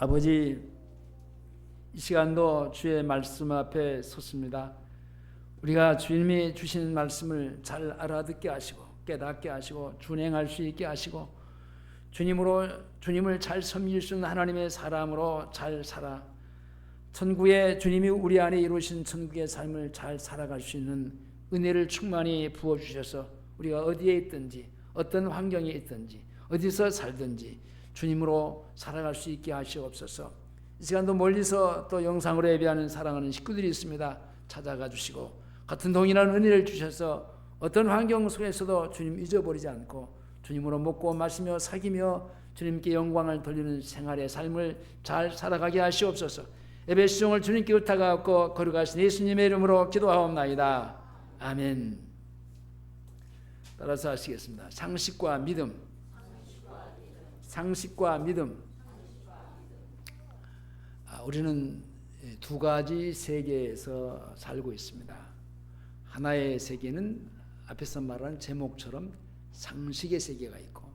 아버지, 이 시간도 주의 말씀 앞에 섰습니다. 우리가 주님이 주신 말씀을 잘 알아듣게 하시고 깨닫게 하시고 준행할 수 있게 하시고 주님을 잘 섬길 수 있는 하나님의 사람으로 잘 살아 천국의 주님이 우리 안에 이루신 천국의 삶을 잘 살아갈 수 있는 은혜를 충만히 부어주셔서 우리가 어디에 있든지 어떤 환경에 있든지 어디서 살든지 주님으로 살아갈 수 있게 하시옵소서. 이 시간도 멀리서 또 영상으로 예배하는 사랑하는 식구들이 있습니다. 찾아가 주시고 같은 동일한 은혜를 주셔서 어떤 환경 속에서도 주님 잊어버리지 않고 주님으로 먹고 마시며 사귀며 주님께 영광을 돌리는 생활의 삶을 잘 살아가게 하시옵소서. 예배 시종을 주님께 의탁하고 거룩하신 예수님의 이름으로 기도하옵나이다. 아멘. 따라서 하시겠습니다. 상식과 믿음. 상식과 믿음. 우리는 두 가지 세계에서 살고 있습니다. 하나의 세계는 앞에서 말한 제목처럼 상식의 세계가 있고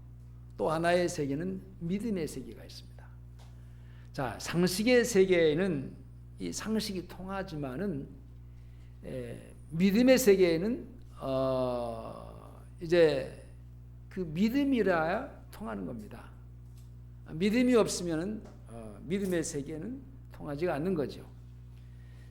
또 하나의 세계는 믿음의 세계가 있습니다. 자, 상식의 세계에는 이 상식이 통하지만은 믿음의 세계에는 이제 그 믿음이라야 통하는 겁니다. 믿음이 없으면은 믿음의 세계는 통하지가 않는 거죠.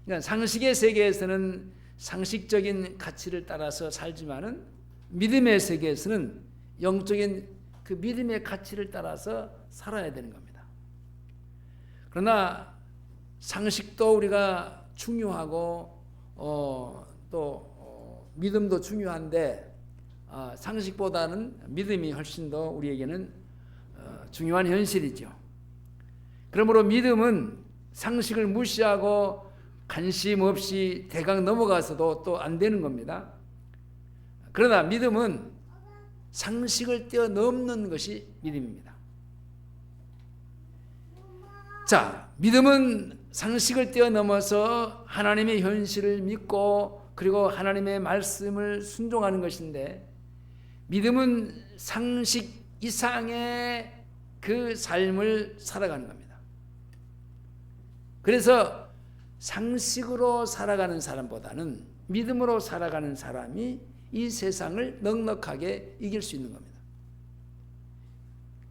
그러니까 상식의 세계에서는 상식적인 가치를 따라서 살지만은 믿음의 세계에서는 영적인 그 믿음의 가치를 따라서 살아야 되는 겁니다. 그러나 상식도 우리가 중요하고 또 믿음도 중요한데 상식보다는 믿음이 훨씬 더 우리에게는 중요한 현실이죠. 그러므로 믿음은 상식을 무시하고 관심 없이 대강 넘어가서도 또 안 되는 겁니다. 그러나 믿음은 상식을 뛰어넘는 것이 믿음입니다. 자, 믿음은 상식을 뛰어넘어서 하나님의 현실을 믿고 그리고 하나님의 말씀을 순종하는 것인데 믿음은 상식 이상의 그 삶을 살아가는 겁니다. 그래서 상식으로 살아가는 사람보다는 믿음으로 살아가는 사람이 이 세상을 넉넉하게 이길 수 있는 겁니다.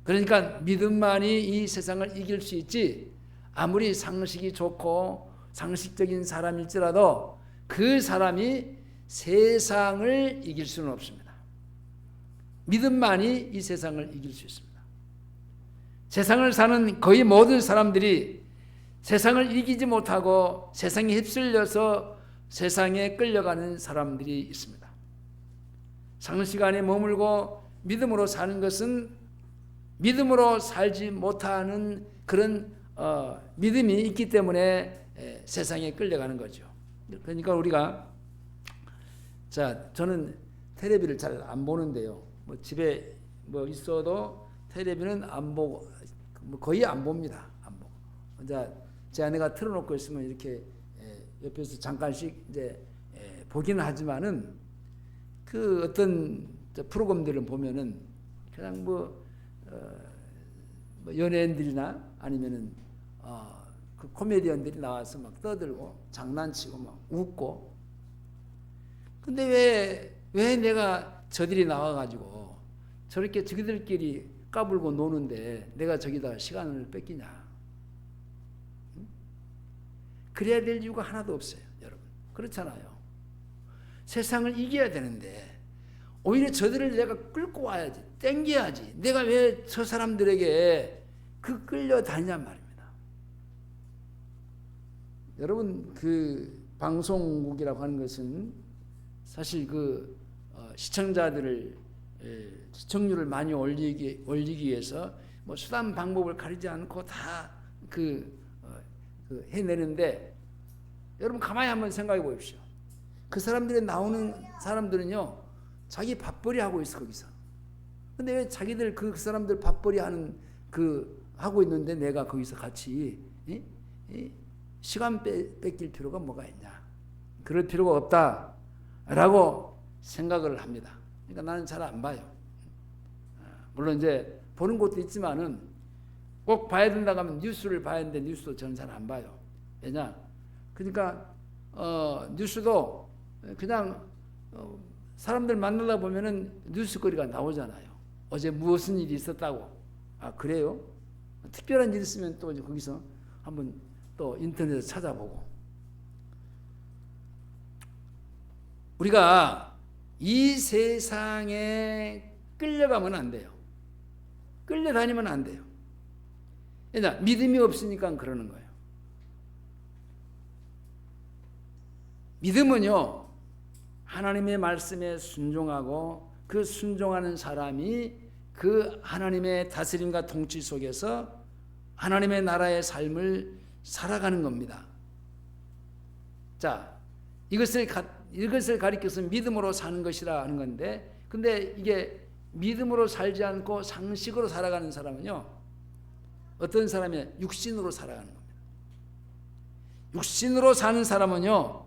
그러니까 믿음만이 이 세상을 이길 수 있지 아무리 상식이 좋고 상식적인 사람일지라도 그 사람이 세상을 이길 수는 없습니다. 믿음만이 이 세상을 이길 수 있습니다. 세상을 사는 거의 모든 사람들이 세상을 이기지 못하고 세상에 휩쓸려서 세상에 끌려가는 사람들이 있습니다. 상식 안에 머물고 믿음으로 사는 것은 믿음으로 살지 못하는 그런 믿음이 있기 때문에 세상에 끌려가는 거죠. 그러니까 우리가 저는 텔레비를 잘 안 보는데요. 집에 있어도 텔레비는 안 보고 거의 안 봅니다. 안 보고. 제 아내가 틀어놓고 있으면 이렇게 옆에서 잠깐씩 이제 보기는 하지만은 그 어떤 프로그램들을 보면은 그냥 연예인들이나 아니면은 그 코미디언들이 나와서 막 떠들고 장난치고 막 웃고. 근데 왜 내가 저들이 나와가지고 저렇게 저기들끼리 까불고 노는데 내가 저기다가 시간을 뺏기냐? 그래야 될 이유가 하나도 없어요, 여러분. 그렇잖아요. 세상을 이겨야 되는데 오히려 저들을 내가 끌고 와야지, 땡겨야지. 내가 왜 저 사람들에게 끌려다니냔 말입니다. 여러분, 그 방송국이라고 하는 것은 사실 시청자들을 시청률을 많이 올리기 위해서 수단 방법을 가리지 않고 다 해내는데 여러분 가만히 한번 생각해 보십시오. 그 사람들이 나오는 사람들은요 자기 밥벌이 하고 있어 거기서. 근데 왜 자기들 그 사람들 밥벌이 하는 하고 있는데 내가 거기서 같이 시간 뺏길 필요가 뭐가 있냐? 그럴 필요가 없다라고 생각을 합니다. 그러니까 나는 잘 안 봐요. 물론 이제 보는 것도 있지만은 꼭 봐야 된다고 하면 뉴스를 봐야 하는데 뉴스도 저는 잘 안 봐요. 왜냐? 그러니까 뉴스도 그냥 사람들 만나다 보면은 뉴스거리가 나오잖아요. 어제 무슨 일이 있었다고. 아, 그래요? 특별한 일이 있으면 또 거기서 한번 또 인터넷에서 찾아보고. 우리가 이 세상에 끌려가면 안 돼요. 끌려다니면 안 돼요. 왜냐? 믿음이 없으니까 그러는 거예요. 믿음은요, 하나님의 말씀에 순종하고 그 순종하는 사람이 그 하나님의 다스림과 통치 속에서 하나님의 나라의 삶을 살아가는 겁니다. 자, 이것을 가리켜서 믿음으로 사는 것이라 하는 건데, 근데 이게 믿음으로 살지 않고 상식으로 살아가는 사람은요, 어떤 사람이 육신으로 살아가는 겁니다. 육신으로 사는 사람은요,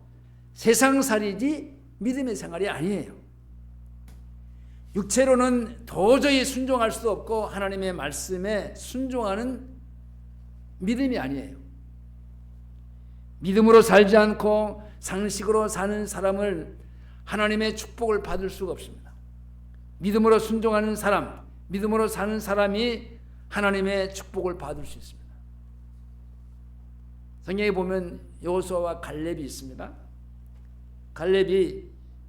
세상살이지 믿음의 생활이 아니에요. 육체로는 도저히 순종할 수도 없고 하나님의 말씀에 순종하는 믿음이 아니에요. 믿음으로 살지 않고 상식으로 사는 사람을 하나님의 축복을 받을 수가 없습니다. 믿음으로 순종하는 사람, 믿음으로 사는 사람이 하나님의 축복을 받을 수 있습니다. 성경에 보면 여호수아와 갈렙이 있습니다. 갈렙이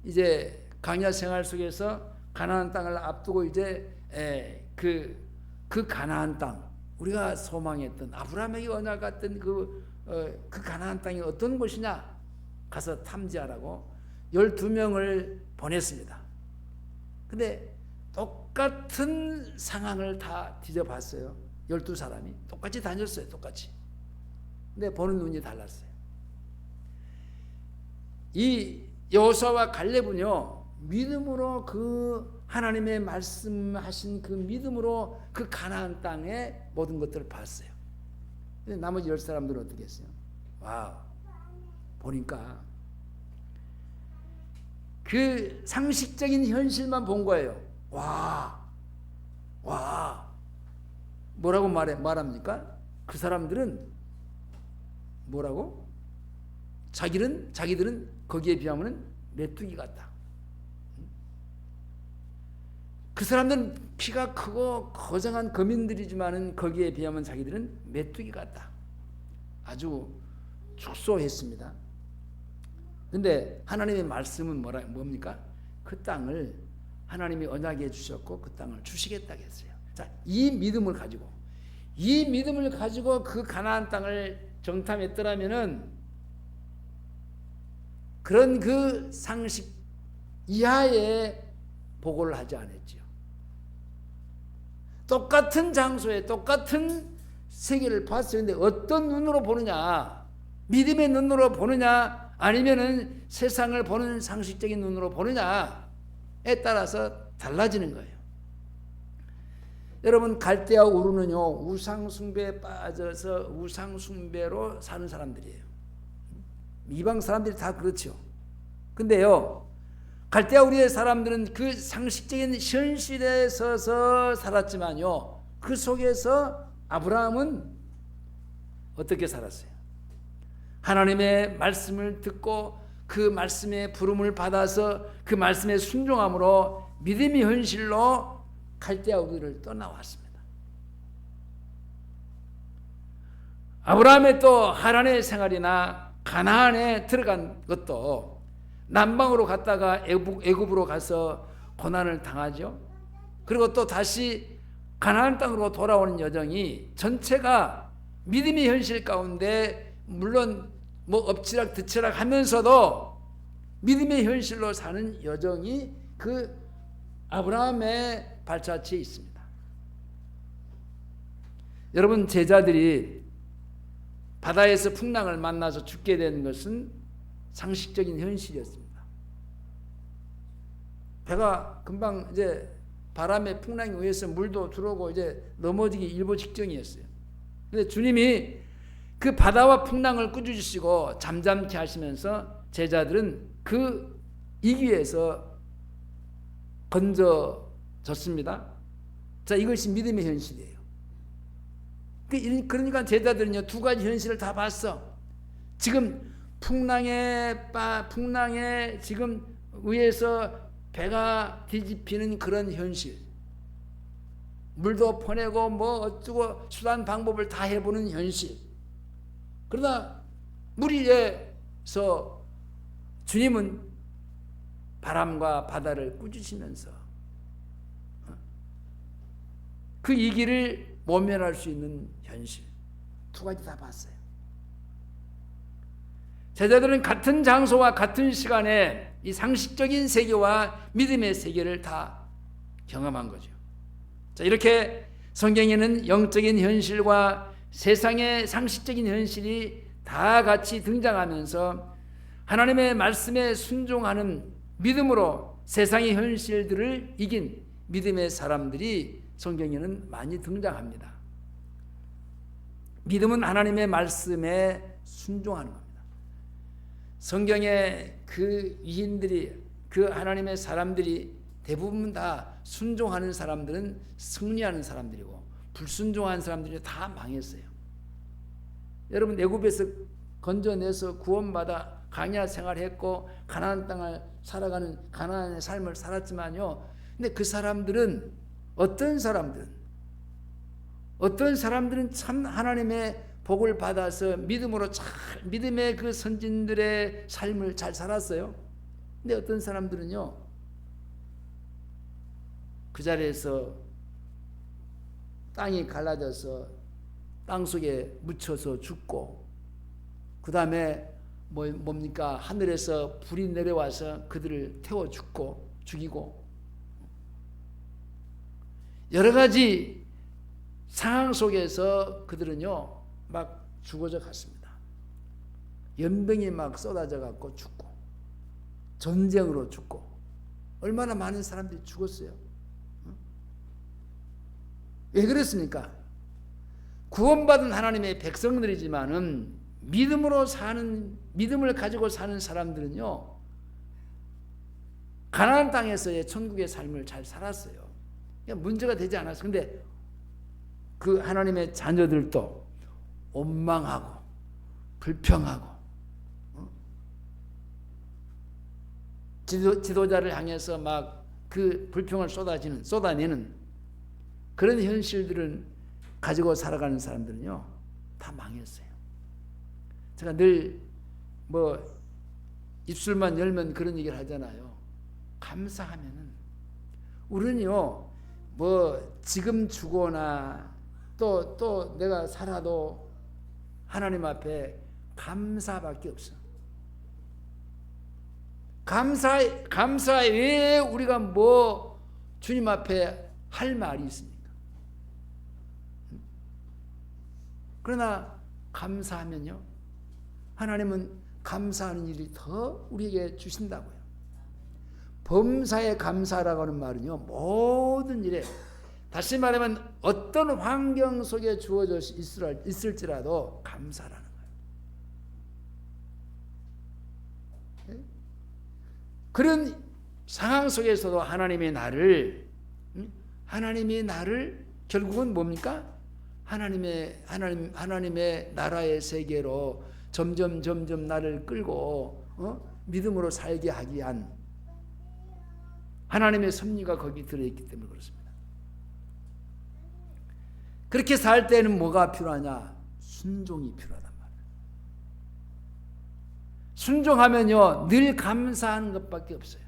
이제 광야 생활 속에서 가나안 땅을 앞두고 이제 그 가나안 땅, 우리가 소망했던 아브라함에게 언약 같던 그 가나안 땅이 어떤 곳이냐 가서 탐지하라고 12명을 보냈습니다. 근데 똑같은 상황을 다 뒤져봤어요. 12사람이 똑같이 다녔어요. 똑같이. 근데 보는 눈이 달랐어요. 이 여호수아와 갈렙은요, 믿음으로 그 하나님의 말씀하신 그 믿음으로 그 가나안 땅의 모든 것들을 봤어요. 근데 나머지 10사람들은 어떻게 했어요? 와우, 보니까 그 상식적인 현실만 본 거예요. 와, 뭐라고 말합니까? 그 사람들은 뭐라고? 자기들은 거기에 비하면 메뚜기 같다. 그 사람들은 키가 크고 거장한 거민들이지만은 거기에 비하면 자기들은 메뚜기 같다. 아주 축소했습니다. 근데 하나님의 말씀은 뭡니까? 그 땅을 하나님이 언약해 주셨고 그 땅을 주시겠다고 했어요. 자, 이 믿음을 가지고 그 가나안 땅을 정탐했더라면은 그런 그 상식 이하의 보고를 하지 않았지요. 똑같은 장소에 똑같은 세계를 봤어요. 근데 어떤 눈으로 보느냐, 믿음의 눈으로 보느냐, 아니면은 세상을 보는 상식적인 눈으로 보느냐에 따라서 달라지는 거예요. 여러분, 갈대아 우르는요, 우상숭배에 빠져서 우상숭배로 사는 사람들이에요. 이방 사람들이 다 그렇죠. 근데요, 갈대아 우리의 사람들은 그 상식적인 현실에 서서 살았지만요, 그 속에서 아브라함은 어떻게 살았어요? 하나님의 말씀을 듣고 그 말씀의 부름을 받아서 그 말씀에 순종함으로 믿음의 현실로 갈대아 우리를 떠나왔습니다. 아브라함의 또 하란의 생활이나 가나안에 들어간 것도 남방으로 갔다가 애굽으로 가서 고난을 당하죠. 그리고 또 다시 가나안 땅으로 돌아오는 여정이 전체가 믿음의 현실 가운데 물론 뭐 엎치락 뒤치락 하면서도 믿음의 현실로 사는 여정이 그 아브라함의 발자취에 있습니다. 여러분, 제자들이 바다에서 풍랑을 만나서 죽게 되는 것은 상식적인 현실이었습니다. 배가 금방 이제 바람에 풍랑에 의해서 물도 들어오고 이제 넘어지기 일보 직전이었어요. 근데 주님이 그 바다와 풍랑을 꾸짖으시고 잠잠케 하시면서 제자들은 그 이기에서 건져졌습니다. 자, 이것이 믿음의 현실이에요. 그러니까 제자들은요, 두 가지 현실을 다 봤어. 지금 풍랑에 지금 위에서 배가 뒤집히는 그런 현실, 물도 퍼내고 뭐 어쩌고 수단 방법을 다 해보는 현실. 그러나 물 위에서 주님은 바람과 바다를 꾸짖으면서 그 위기를 모면할 수 있는 현실, 두 가지 다 봤어요. 제자들은 같은 장소와 같은 시간에 이 상식적인 세계와 믿음의 세계를 다 경험한 거죠. 자, 이렇게 성경에는 영적인 현실과 세상의 상식적인 현실이 다 같이 등장하면서 하나님의 말씀에 순종하는 믿음으로 세상의 현실들을 이긴 믿음의 사람들이 성경에는 많이 등장합니다. 믿음은 하나님의 말씀에 순종하는 겁니다. 성경의 그 위인들이, 그 하나님의 사람들이 대부분 다 순종하는 사람들은 승리하는 사람들이고, 불순종한 사람들이 다 망했어요. 여러분, 애굽에서 건져내서 구원받아 광야 생활했고 가나안 땅을 살아가는 가나안의 삶을 살았지만요, 근데 그 사람들은 어떤 사람들은 참 하나님의 복을 받아서 믿음으로 잘, 믿음의 그 선진들의 삶을 잘 살았어요. 근데 어떤 사람들은요, 그 자리에서 땅이 갈라져서 땅 속에 묻혀서 죽고, 그 다음에 뭡니까? 하늘에서 불이 내려와서 그들을 태워 죽이고, 여러 가지 상황 속에서 그들은요 막 죽어져 갔습니다. 연병이 막 쏟아져 갖고 죽고, 전쟁으로 죽고, 얼마나 많은 사람들이 죽었어요. 왜 그랬습니까? 구원받은 하나님의 백성들이지만은 믿음을 가지고 사는 사람들은요, 가나안 땅에서의 천국의 삶을 잘 살았어요. 문제가 되지 않았어요. 근데 그 하나님의 자녀들도 원망하고 불평하고, 지도자를 향해서 막 그 불평을 쏟아내는 그런 현실들을 가지고 살아가는 사람들은요 다 망했어요. 제가 늘 입술만 열면 그런 얘기를 하잖아요. 감사하면은, 우리는요 지금 죽거나 또 내가 살아도 하나님 앞에 감사밖에 없어. 감사에 왜 우리가 주님 앞에 할 말이 있습니까? 그러나 감사하면요, 하나님은 감사하는 일이 더 우리에게 주신다고요. 범사에 감사라고 하는 말은요, 모든 일에, 다시 말하면 어떤 환경 속에 주어져 있을지라도 감사라는 거예요. 그런 상황 속에서도 하나님이 나를 결국은 뭡니까? 하나님의 나라의 세계로 점점 나를 끌고 믿음으로 살게 하기 위한 하나님의 섭리가 거기 들어있기 때문에 그렇습니다. 그렇게 살 때는 뭐가 필요하냐? 순종이 필요하단 말이에요. 순종하면요 늘 감사하는 것밖에 없어요.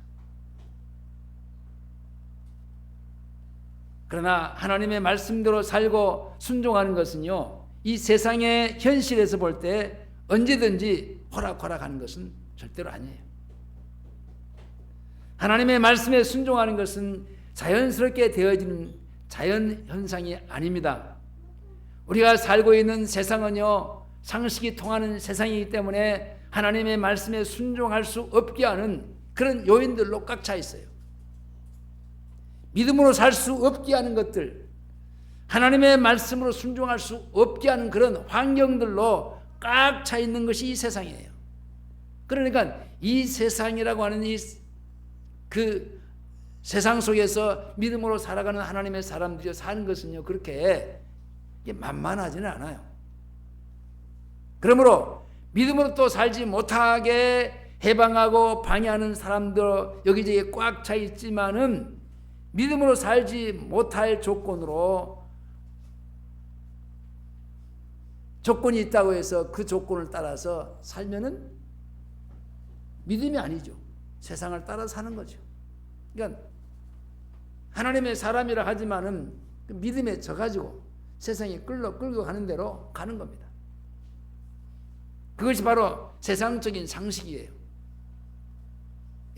그러나 하나님의 말씀대로 살고 순종하는 것은요, 이 세상의 현실에서 볼 때 언제든지 호락호락하는 것은 절대로 아니에요. 하나님의 말씀에 순종하는 것은 자연스럽게 되어지는 자연 현상이 아닙니다. 우리가 살고 있는 세상은요 상식이 통하는 세상이기 때문에 하나님의 말씀에 순종할 수 없게 하는 그런 요인들로 꽉 차 있어요. 믿음으로 살 수 없게 하는 것들, 하나님의 말씀으로 순종할 수 없게 하는 그런 환경들로 꽉 차 있는 것이 이 세상이에요. 그러니까 이 세상이라고 하는 그 세상 속에서 믿음으로 살아가는 하나님의 사람들이 사는 것은요, 그렇게 이게 만만하지는 않아요. 그러므로 믿음으로 또 살지 못하게 해방하고 방해하는 사람들 여기저기 꽉 차 있지만은 믿음으로 살지 못할 조건으로 조건이 있다고 해서 그 조건을 따라서 살면은 믿음이 아니죠. 세상을 따라 사는 거죠. 그러니까 하나님의 사람이라 하지만은 그 믿음에 져가지고 세상이 끌고 가는 대로 가는 겁니다. 그것이 바로 세상적인 상식이에요.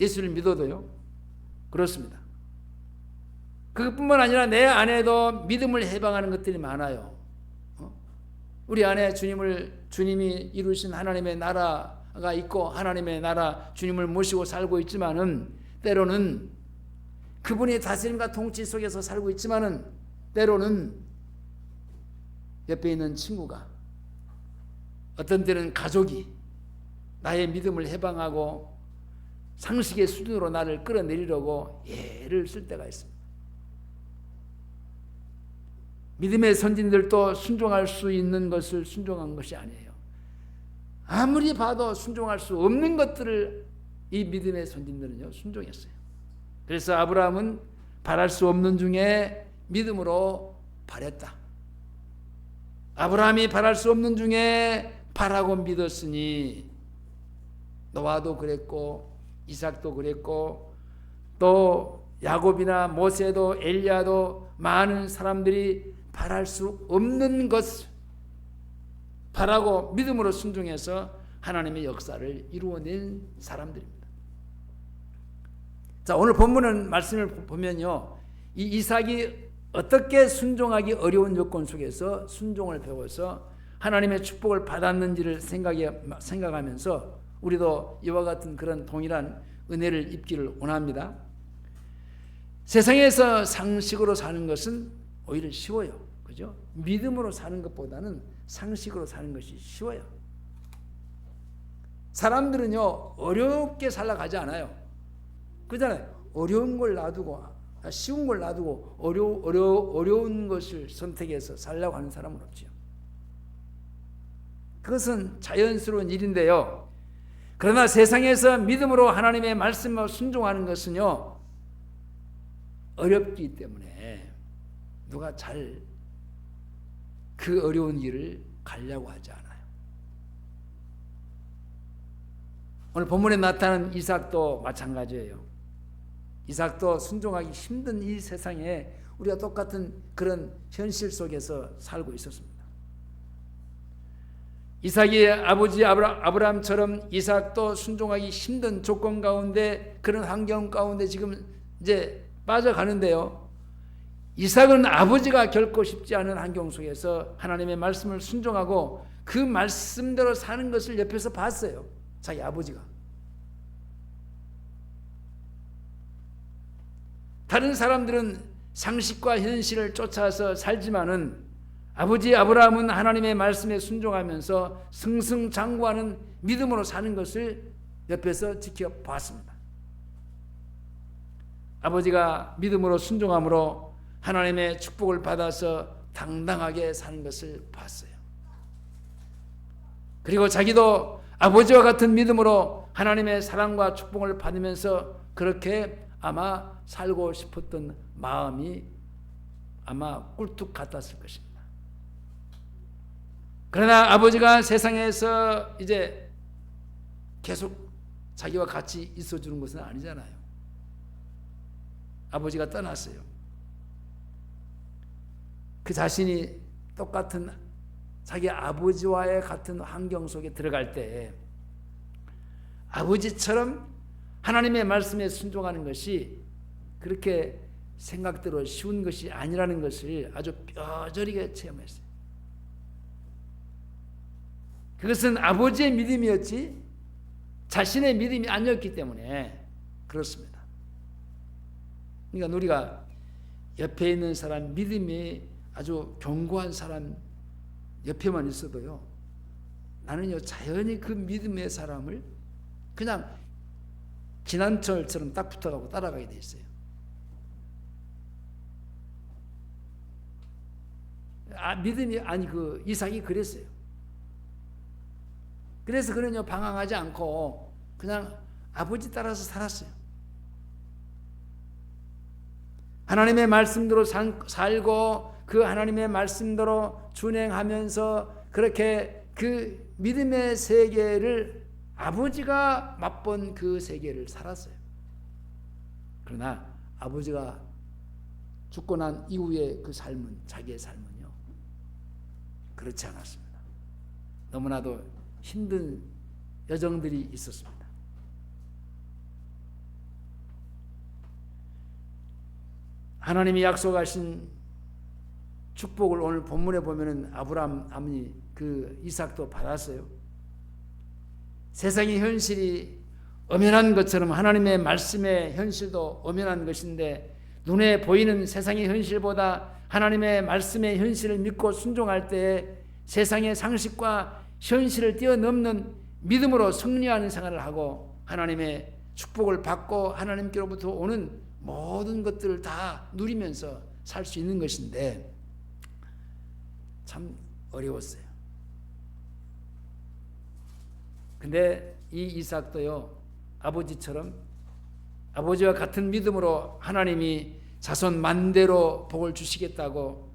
예수를 믿어도요. 그렇습니다. 그것뿐만 아니라 내 안에도 믿음을 해방하는 것들이 많아요. 우리 안에 주님이 이루신 하나님의 나라가 있고 하나님의 나라 주님을 모시고 살고 있지만은 때로는 그분의 다스림과 통치 속에서 살고 있지만은 때로는 옆에 있는 친구가 어떤 때는 가족이 나의 믿음을 해방하고 상식의 수준으로 나를 끌어내리려고 애를 쓸 때가 있습니다. 믿음의 선진들도 순종할 수 있는 것을 순종한 것이 아니에요. 아무리 봐도 순종할 수 없는 것들을 이 믿음의 선진들은요 순종했어요. 그래서 아브라함은 바랄 수 없는 중에 믿음으로 바랬다. 아브라함이 바랄 수 없는 중에 바라고 믿었으니 노아도 그랬고 이삭도 그랬고 또 야곱이나 모세도 엘리야도 많은 사람들이 바랄 수 없는 것을 바라고 믿음으로 순종해서 하나님의 역사를 이루어낸 사람들입니다. 자, 오늘 본문은 말씀을 보면요, 이 이삭이 어떻게 순종하기 어려운 요건 속에서 순종을 배워서 하나님의 축복을 받았는지를 생각하면서 우리도 이와 같은 그런 동일한 은혜를 입기를 원합니다. 세상에서 상식으로 사는 것은 오히려 쉬워요. 그죠? 믿음으로 사는 것보다는 상식으로 사는 것이 쉬워요. 사람들은요, 어렵게 살아가지 않아요. 그잖아요. 어려운 걸 놔두고, 쉬운 걸 놔두고 어려운 것을 선택해서 살려고 하는 사람은 없지요. 그것은 자연스러운 일인데요. 그러나 세상에서 믿음으로 하나님의 말씀을 순종하는 것은요, 어렵기 때문에 누가 잘 그 어려운 길을 가려고 하지 않아요. 오늘 본문에 나타난 이삭도 마찬가지예요. 이삭도 순종하기 힘든 이 세상에 우리가 똑같은 그런 현실 속에서 살고 있었습니다. 이삭이 아버지 아브라함처럼 이삭도 순종하기 힘든 조건 가운데 그런 환경 가운데 지금 이제 빠져가는데요. 이삭은 아버지가 결코 쉽지 않은 환경 속에서 하나님의 말씀을 순종하고 그 말씀대로 사는 것을 옆에서 봤어요. 자기 아버지가. 다른 사람들은 상식과 현실을 쫓아서 살지만은 아버지 아브라함은 하나님의 말씀에 순종하면서 승승장구하는 믿음으로 사는 것을 옆에서 지켜봤습니다. 아버지가 믿음으로 순종함으로 하나님의 축복을 받아서 당당하게 사는 것을 봤어요. 그리고 자기도 아버지와 같은 믿음으로 하나님의 사랑과 축복을 받으면서 그렇게 아마 살고 싶었던 마음이 아마 꿀뚝 같았을 것입니다. 그러나 아버지가 세상에서 이제 계속 자기와 같이 있어주는 것은 아니잖아요. 아버지가 떠났어요. 그 자신이 똑같은 자기 아버지와의 같은 환경 속에 들어갈 때 아버지처럼 하나님의 말씀에 순종하는 것이 그렇게 생각대로 쉬운 것이 아니라는 것을 아주 뼈저리게 체험했어요. 그것은 아버지의 믿음이었지 자신의 믿음이 아니었기 때문에 그렇습니다. 그러니까 우리가 옆에 있는 사람 믿음이 아주 견고한 사람 옆에만 있어도요, 나는요 자연히 그 믿음의 사람을 그냥 지난철처럼 딱 붙어가고 따라가게 돼 있어요. 믿음이 아니 그 이삭이 그랬어요. 그래서 그는요 방황하지 않고 그냥 아버지 따라서 살았어요. 하나님의 말씀대로 살고 그 하나님의 말씀대로 준행하면서 그렇게 그 믿음의 세계를 아버지가 맛본 그 세계를 살았어요. 그러나 아버지가 죽고 난 이후의 그 삶은, 자기의 삶은요 그렇지 않았습니다. 너무나도 힘든 여정들이 있었습니다. 하나님이 약속하신 축복을 오늘 본문에 보면은 아브라함이 그 이삭도 받았어요. 세상의 현실이 엄연한 것처럼 하나님의 말씀의 현실도 엄연한 것인데, 눈에 보이는 세상의 현실보다 하나님의 말씀의 현실을 믿고 순종할 때 세상의 상식과 현실을 뛰어넘는 믿음으로 승리하는 생활을 하고 하나님의 축복을 받고 하나님께로부터 오는 모든 것들을 다 누리면서 살 수 있는 것인데 참 어려웠어요. 근데 이 이삭도요 아버지처럼 아버지와 같은 믿음으로 하나님이 자손 만대로 복을 주시겠다고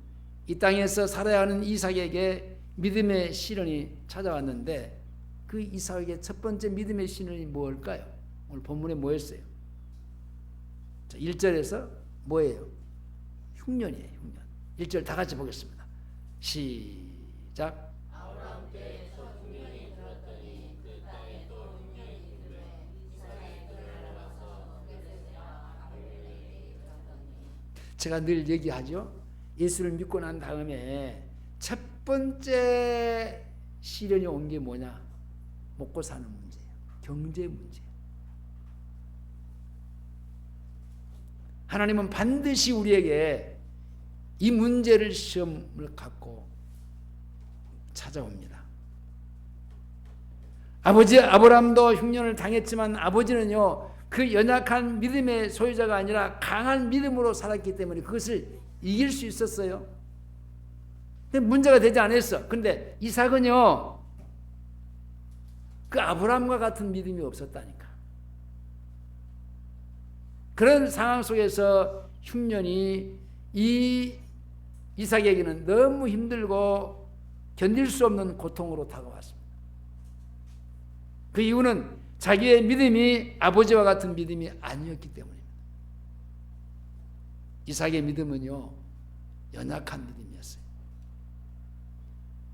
이 땅에서 살아야 하는 이삭에게 믿음의 시련이 찾아왔는데, 그 이삭에게 첫 번째 믿음의 시련이 뭘까요? 오늘 본문에 뭐였어요? 1절에서 뭐예요? 흉년이에요. 흉년. 1절 다 같이 보겠습니다. 시작. 아브라함 때에 첫 흉년이 들었더니 그 땅에 또 흉년이 들매 이삭이 그를 알아봐서 그곳에서 아비멜렉에게 들었더니. 제가 늘 얘기하죠. 예수를 믿고 난 다음에 첫 번째 시련이 온 게 뭐냐? 먹고 사는 문제예요. 경제 문제예요. 하나님은 반드시 우리에게 이 문제를 시험을 갖고 찾아옵니다. 아버지 아브라함도 흉년을 당했지만 아버지는요 그 연약한 믿음의 소유자가 아니라 강한 믿음으로 살았기 때문에 그것을 이길 수 있었어요. 근데 문제가 되지 않았어. 근데 이삭은요 그 아브라함과 같은 믿음이 없었다니까. 그런 상황 속에서 흉년이 이 이삭에게는 너무 힘들고 견딜 수 없는 고통으로 다가왔습니다. 그 이유는 자기의 믿음이 아버지와 같은 믿음이 아니었기 때문입니다. 이삭의 믿음은요 연약한 믿음이었어요.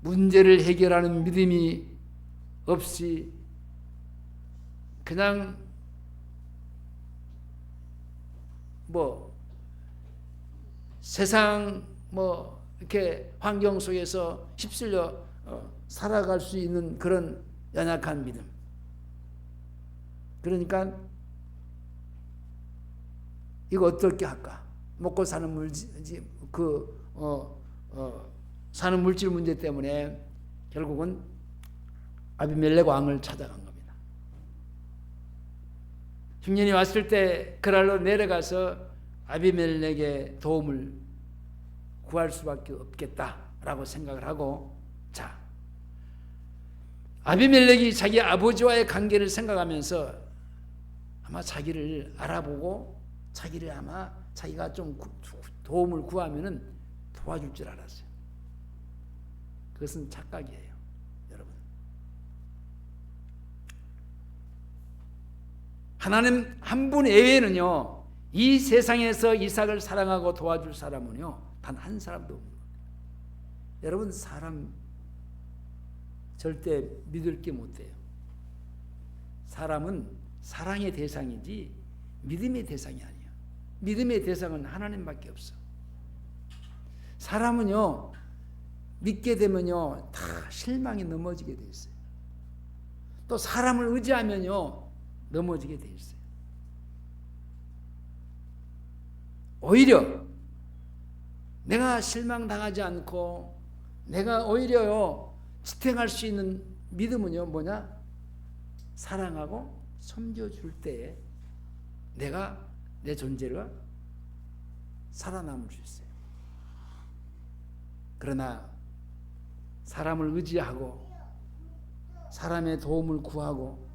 문제를 해결하는 믿음이 없이 그냥 세상 이렇게 환경 속에서 휩쓸려 살아갈 수 있는 그런 연약한 믿음. 그러니까 이거 어떻게 할까? 먹고 사는 사는 물질 문제 때문에 결국은 아비멜렉 왕을 찾아간 겁니다. 흉년이 왔을 때 그랄로 내려가서 아비멜렉의 도움을 구할 수밖에 없겠다라고 생각을 하고, 자, 아비멜렉이 자기 아버지와의 관계를 생각하면서 아마 자기를 알아보고 자기를 아마 자기가 좀 도움을 구하면은 도와줄 줄 알았어요. 그것은 착각이에요, 여러분. 하나님 한 분 외에는요 이 세상에서 이삭을 사랑하고 도와줄 사람은요 단 한 사람도 없는 겁니다. 여러분, 사람 절대 믿을 게 못 돼요. 사람은 사랑의 대상이지 믿음의 대상이 아니야. 믿음의 대상은 하나님밖에 없어. 사람은요 믿게 되면요 다 실망에 넘어지게 돼 있어요. 또 사람을 의지하면요 넘어지게 돼 있어요. 오히려 내가 실망당하지 않고 내가 오히려요 지탱할 수 있는 믿음은요 뭐냐? 사랑하고 섬겨줄 때에 내가 내 존재가 살아남을 수 있어요. 그러나 사람을 의지하고 사람의 도움을 구하고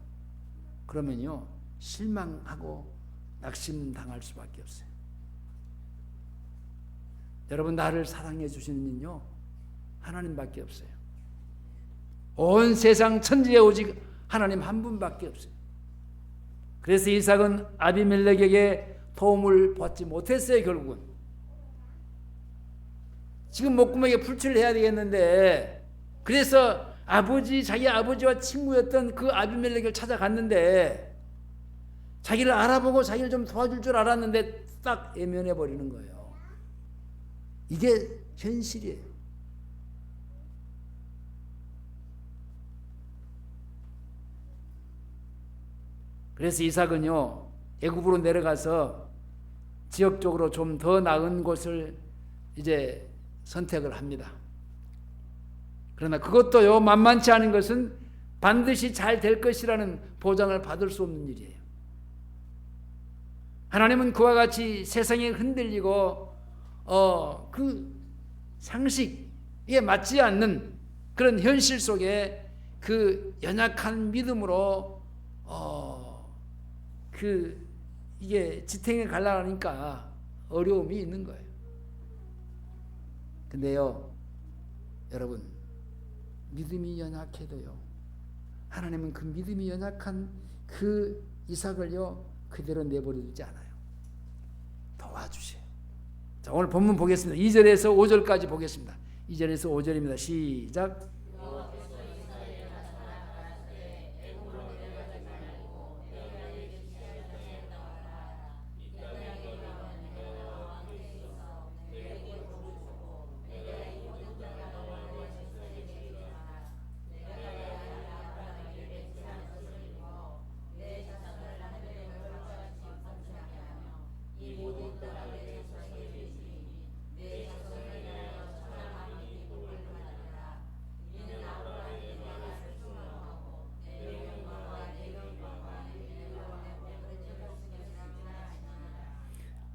그러면요 실망하고 낙심당할 수밖에 없어요. 여러분, 나를 사랑해 주시는 이는요 하나님밖에 없어요. 온 세상 천지에 오직 하나님 한 분밖에 없어요. 그래서 이삭은 아비멜렉에게 도움을 받지 못했어요. 결국은 지금 목구멍에 풀칠을 해야 되겠는데, 그래서 자기 아버지와 친구였던 그 아비멜렉을 찾아갔는데 자기를 알아보고 자기를 좀 도와줄 줄 알았는데 딱 외면해 버리는 거예요. 이게 현실이에요. 그래서 이삭은요 애굽으로 내려가서 지역적으로 좀 더 나은 곳을 이제 선택을 합니다. 그러나 그것도요 만만치 않은 것은 반드시 잘 될 것이라는 보장을 받을 수 없는 일이에요. 하나님은 그와 같이 세상에 흔들리고 그 상식에 맞지 않는 그런 현실 속에 그 연약한 믿음으로 이게 지탱해 가려니까 어려움이 있는 거예요. 근데요 여러분, 믿음이 연약해도요 하나님은 그 믿음이 연약한 그 이삭을요 그대로 내버려두지 않아요. 도와주세요. 자, 오늘 본문 보겠습니다. 2절에서 5절까지 보겠습니다. 2절에서 5절입니다. 시작.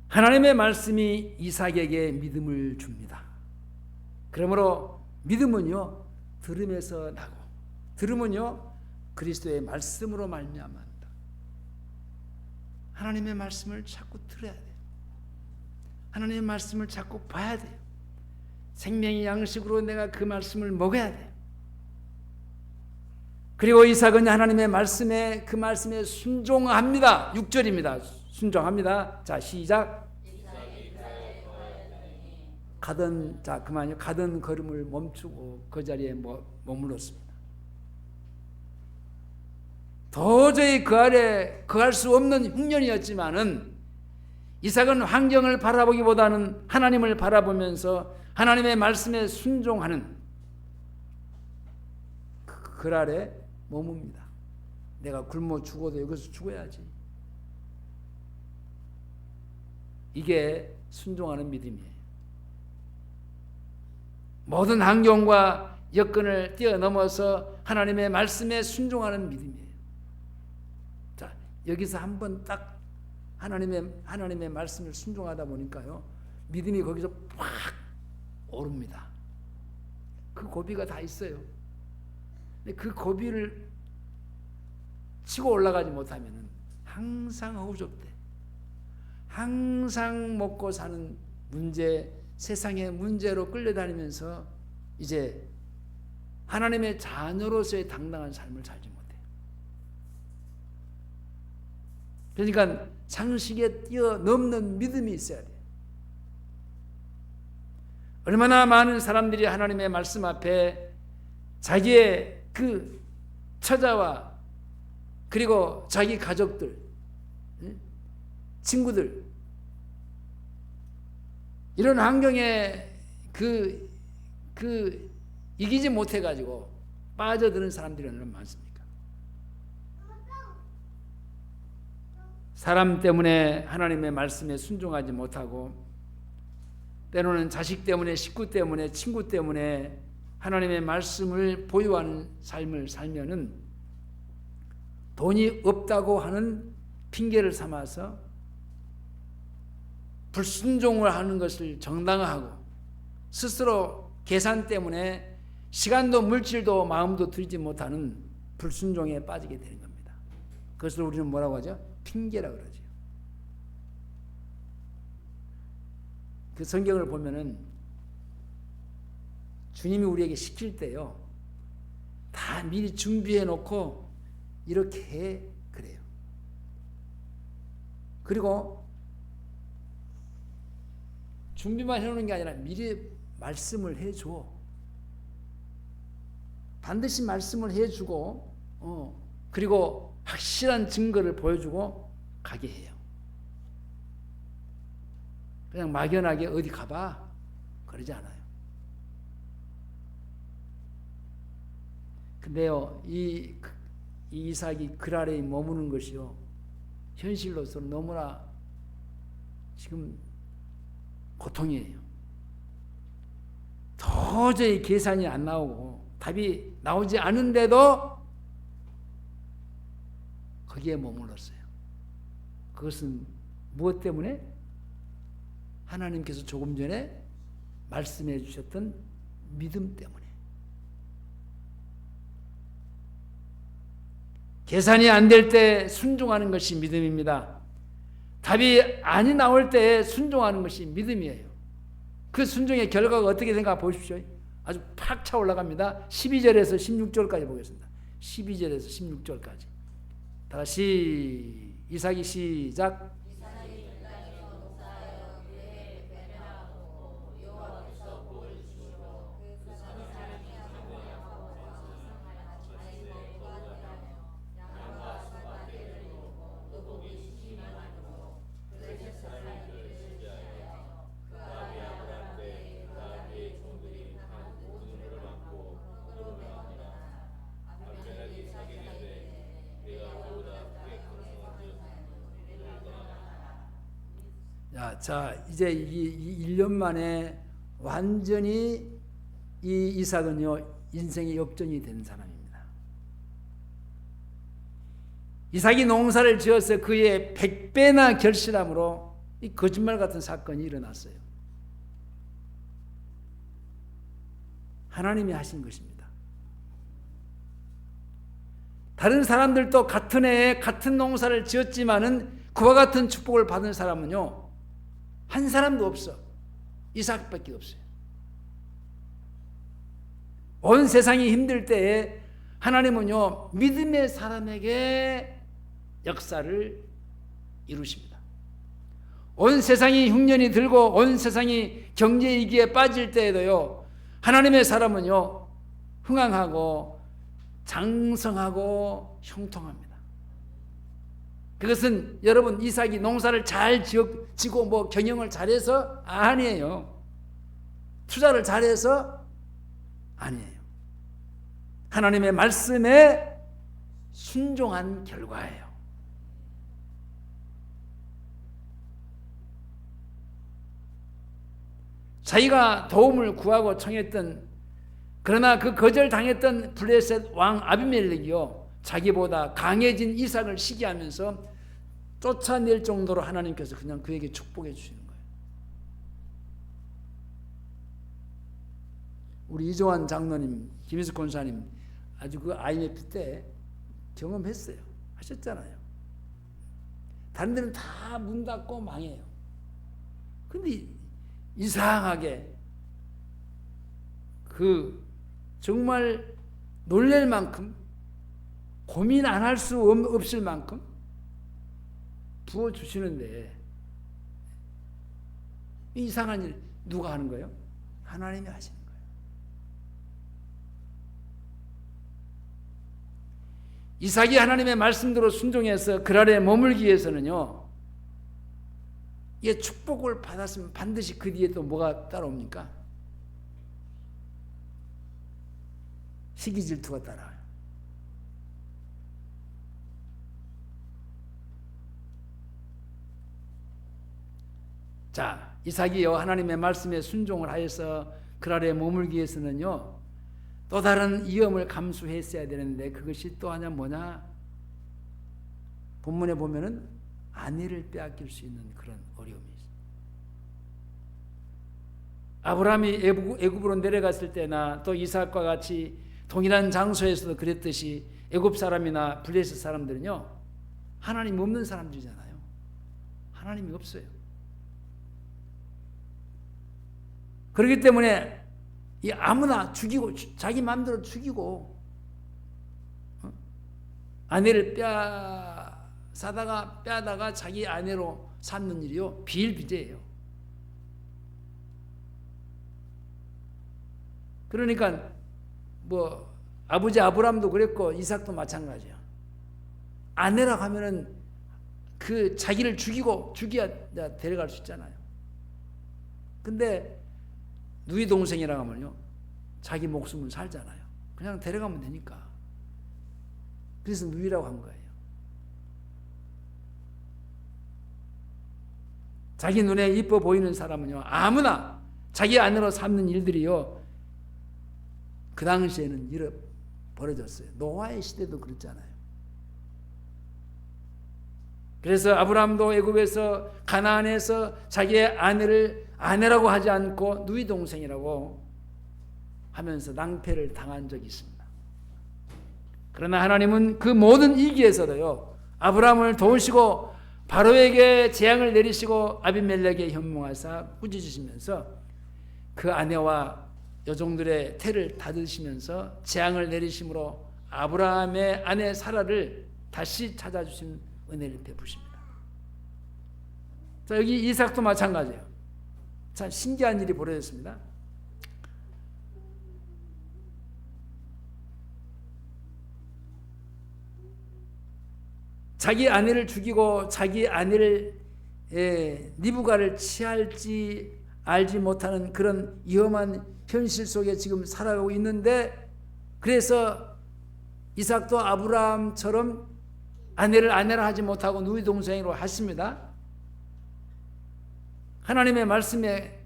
하나님의 말씀이 이삭에게 믿음을 줍니다. 그러므로 믿음은요 들음에서 나고, 들음은요 그리스도의 말씀으로 말미암아한다. 하나님의 말씀을 자꾸 들어야 돼요. 하나님의 말씀을 자꾸 봐야 돼요. 생명의 양식으로 내가 그 말씀을 먹어야 돼요. 그리고 이삭은 하나님의 말씀에, 그 말씀에 순종합니다. 6절입니다. 순종합니다. 자, 시작. 가던 걸음을 멈추고 그 자리에 머물렀습니다. 도저히 그 아래 거할 수 없는 흉년이었지만은 이삭은 환경을 바라보기보다는 하나님을 바라보면서 하나님의 말씀에 순종하는 그 아래 머뭅니다. 내가 굶어 죽어도 여기서 죽어야지. 이게 순종하는 믿음이에요. 모든 환경과 여건을 뛰어넘어서 하나님의 말씀에 순종하는 믿음이에요. 자, 여기서 한번 딱 하나님의 말씀을 순종하다 보니까요, 믿음이 거기서 팍 오릅니다. 그 고비가 다 있어요. 근데 그 고비를 치고 올라가지 못하면은 항상 허우적대, 항상 먹고 사는 문제, 세상의 문제로 끌려다니면서 이제 하나님의 자녀로서의 당당한 삶을 살지 못해요. 그러니까 상식에 뛰어넘는 믿음이 있어야 돼요. 얼마나 많은 사람들이 하나님의 말씀 앞에 자기의 그 처자와 그리고 자기 가족들, 친구들, 이런 환경에 이기지 못해가지고 빠져드는 사람들이 얼마나 많습니까? 사람 때문에 하나님의 말씀에 순종하지 못하고, 때로는 자식 때문에, 식구 때문에, 친구 때문에 하나님의 말씀을 보유하는 삶을 살면은 돈이 없다고 하는 핑계를 삼아서 불순종을 하는 것을 정당화하고 스스로 계산 때문에 시간도 물질도 마음도 들이지 못하는 불순종에 빠지게 되는 겁니다. 그것을 우리는 뭐라고 하죠? 핑계라 그러죠. 그 성경을 보면은 주님이 우리에게 시킬 때요, 다 미리 준비해 놓고 이렇게 그래요. 그리고 준비만 해놓는 게 아니라 미리 말씀을 해줘. 반드시 말씀을 해주고, 그리고 확실한 증거를 보여주고 가게 해요. 그냥 막연하게 어디 가봐 그러지 않아요. 근데요, 이 이삭이 글 아래에 머무는 것이요, 현실로서 너무나 지금 고통이에요. 도저히 계산이 안 나오고 답이 나오지 않은데도 거기에 머물렀어요. 그것은 무엇 때문에? 하나님께서 조금 전에 말씀해 주셨던 믿음 때문에. 계산이 안 될 때 순종하는 것이 믿음입니다. 답이 아니 나올 때 순종하는 것이 믿음이에요. 그 순종의 결과가 어떻게 생각해 보십시오. 아주 팍 차 올라갑니다. 12절에서 16절까지 보겠습니다. 12절에서 16절까지. 다시 이삭이 시작. 자, 이제 이 1년 만에 완전히 이 이삭은요, 인생의 역전이 된 사람입니다. 이삭이 농사를 지어서 그의 100배나 결실함으로 이 거짓말 같은 사건이 일어났어요. 하나님이 하신 것입니다. 다른 사람들도 같은 해에 같은 농사를 지었지만은 그와 같은 축복을 받은 사람은요, 한 사람도 없어. 이삭밖에 없어요. 온 세상이 힘들 때에 하나님은요, 믿음의 사람에게 역사를 이루십니다. 온 세상이 흉년이 들고 온 세상이 경제 위기에 빠질 때에도요, 하나님의 사람은요, 흥황하고 장성하고 형통합니다. 그것은 여러분, 이삭이 농사를 잘 지고 뭐 경영을 잘해서 아니에요. 투자를 잘해서 아니에요. 하나님의 말씀에 순종한 결과예요. 자기가 도움을 구하고 청했던, 그러나 그 거절당했던 블레셋 왕 아비멜렉이요, 자기보다 강해진 이삭을 시기하면서 쫓아낼 정도로 하나님께서 그냥 그에게 축복해 주시는 거예요. 우리 이종환 장로님, 김희숙 권사님 아주 그 IMF 때 경험했어요. 하셨잖아요. 다른 데는 다 문 닫고 망해요. 근데 이상하게 그 정말 놀랄 만큼, 고민 안 할 수 없을 만큼 부어주시는데, 이상한 일 누가 하는 거예요? 하나님이 하시는 거예요. 이삭이 하나님의 말씀대로 순종해서 그 아래에 머물기 위해서는요, 이게 축복을 받았으면 반드시 그 뒤에 또 뭐가 따라옵니까? 시기 질투가 따라와요. 자, 이삭이요, 하나님의 말씀에 순종을 하여서 그 아래에 머물기 위해서는요, 또 다른 위험을 감수했어야 되는데, 그것이 또 하나 뭐냐? 본문에 보면은 아내를 빼앗길 수 있는 그런 어려움이 있어요. 아브라함이 애굽으로 내려갔을 때나 또 이삭과 같이 동일한 장소에서도 그랬듯이 애굽 사람이나 블레셋 사람들은요, 하나님 없는 사람들이잖아요. 하나님이 없어요. 그렇기 때문에 이 아무나 죽이고 자기 마음대로 죽이고 아내를 빼다가 자기 아내로 삼는 일이요, 비일비재예요. 그러니까 뭐 아버지 아브라함도 그랬고 이삭도 마찬가지야. 아내라고 하면은 그 자기를 죽여야 데려갈 수 있잖아요. 근데 누이 동생이라고 하면요, 자기 목숨을 살잖아요. 그냥 데려가면 되니까. 그래서 누이라고 한 거예요. 자기 눈에 이뻐 보이는 사람은요, 아무나 자기 아내로 삼는 일들이요, 그 당시에는 벌어졌어요. 노아의 시대도 그랬잖아요. 그래서 아브라함도 애굽에서 가나안에서 자기의 아내를 아내라고 하지 않고 누이 동생이라고 하면서 낭패를 당한 적이 있습니다. 그러나 하나님은 그 모든 위기에서도요, 아브라함을 도우시고 바로에게 재앙을 내리시고 아비멜렉에 현몽하사 꾸짖으시면서 그 아내와 여종들의 태를 닫으시면서 재앙을 내리심으로 아브라함의 아내 사라를 다시 찾아주신 은혜를 베푸십니다. 자, 여기 이삭도 마찬가지예요. 참 신기한 일이 벌어졌습니다. 자기 아내를 죽이고 자기 아내를 리브가를 취할지 알지 못하는 그런 위험한 현실 속에 지금 살아가고 있는데, 그래서 이삭도 아브라함처럼 아내를 아내라 하지 못하고 누이 동생으로 하십니다. 하나님의 말씀에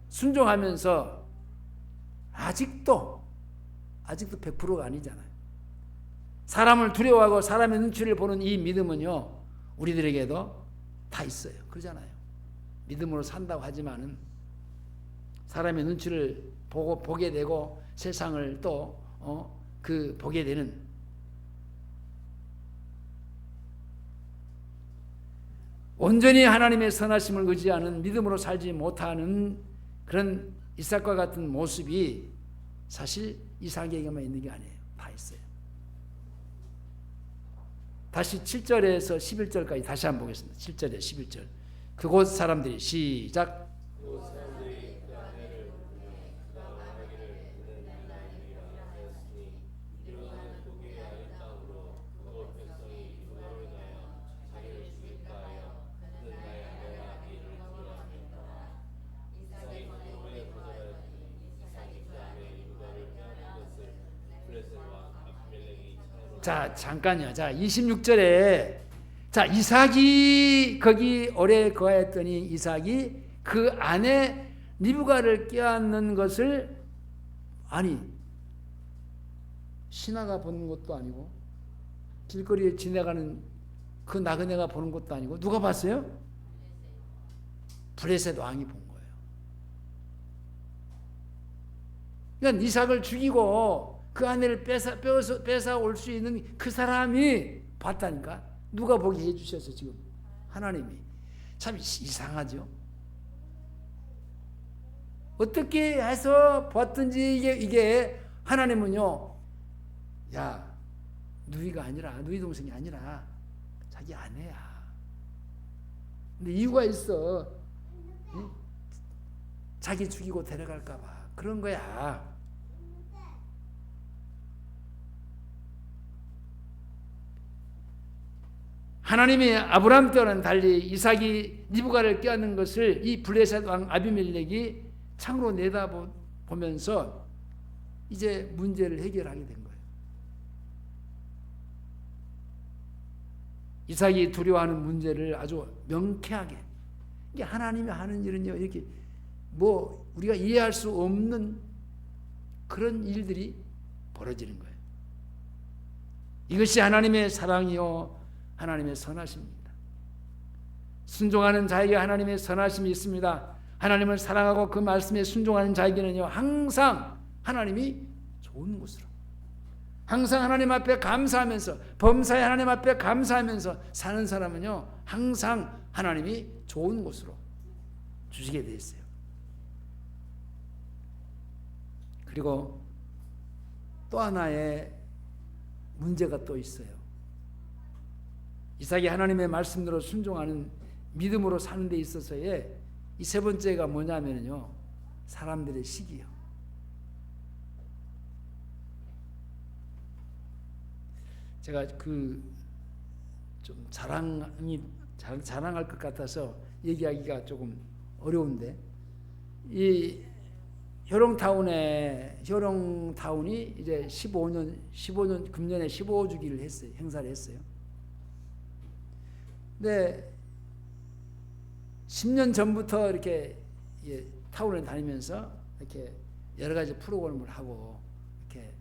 순종하면서 아직도 100%가 아니잖아요. 사람을 두려워하고 사람의 눈치를 보는 이 믿음은요, 우리들에게도 다 있어요. 그러잖아요. 믿음으로 산다고 하지만은 사람의 눈치를 보게 되고 세상을 또 보게 되는, 온전히 하나님의 선하심을 의지하는 믿음으로 살지 못하는 그런 이삭과 같은 모습이 사실 이삭에게만 있는 게 아니에요. 다 있어요. 다시 7절에서 11절까지 다시 한번 보겠습니다. 7절에 11절. 그곳 사람들이 시작. 자, 잠깐요. 자, 26절에 자, 이삭이 거기 오래 거하였더니 이삭이 그 아내 리브가를 껴안는 것을, 아니 신하가 보는 것도 아니고 길거리에 지나가는 그 나그네가 보는 것도 아니고 누가 봤어요? 블레셋 왕이 본 거예요. 그러니까 이삭을 죽이고 그 아내를 뺏어 올 수 있는 그 사람이 봤다니까. 누가 보게 해주셔서 지금 하나님이. 참 이상하죠. 어떻게 해서 봤든지 이게 하나님은요, 야, 누이가 아니라, 누이 동생이 아니라 자기 아내야. 근데 이유가 있어. 응? 자기 죽이고 데려갈까 봐 그런 거야. 하나님이 아브라함 때와는 달리 이삭이 리브가를 껴안는 것을 이 블레셋 왕 아비멜렉이 창으로 내다보면서 이제 문제를 해결하게 된 거예요. 이삭이 두려워하는 문제를 아주 명쾌하게, 이게 하나님이 하는 일은요, 이렇게 뭐 우리가 이해할 수 없는 그런 일들이 벌어지는 거예요. 이것이 하나님의 사랑이요 하나님의 선하심입니다. 순종하는 자에게 하나님의 선하심이 있습니다. 하나님을 사랑하고 그 말씀에 순종하는 자에게는요, 항상 하나님이 좋은 곳으로, 항상 하나님 앞에 감사하면서, 범사에 하나님 앞에 감사하면서 사는 사람은요, 항상 하나님이 좋은 곳으로 주시게 되어 있어요. 그리고 또 하나의 문제가 또 있어요. 이삭이 하나님의 말씀대로 순종하는 믿음으로 사는 데 있어서의 이 세 번째가 뭐냐면요, 사람들의 시기요. 제가 좀 자랑할 것 같아서 얘기하기가 조금 어려운데, 이 효령타운이 이제 15년 금년에 15주기를 했어요. 행사를 했어요. 근데 10년 전부터 이렇게 타운을 다니면서 이렇게 여러 가지 프로그램을 하고 이렇게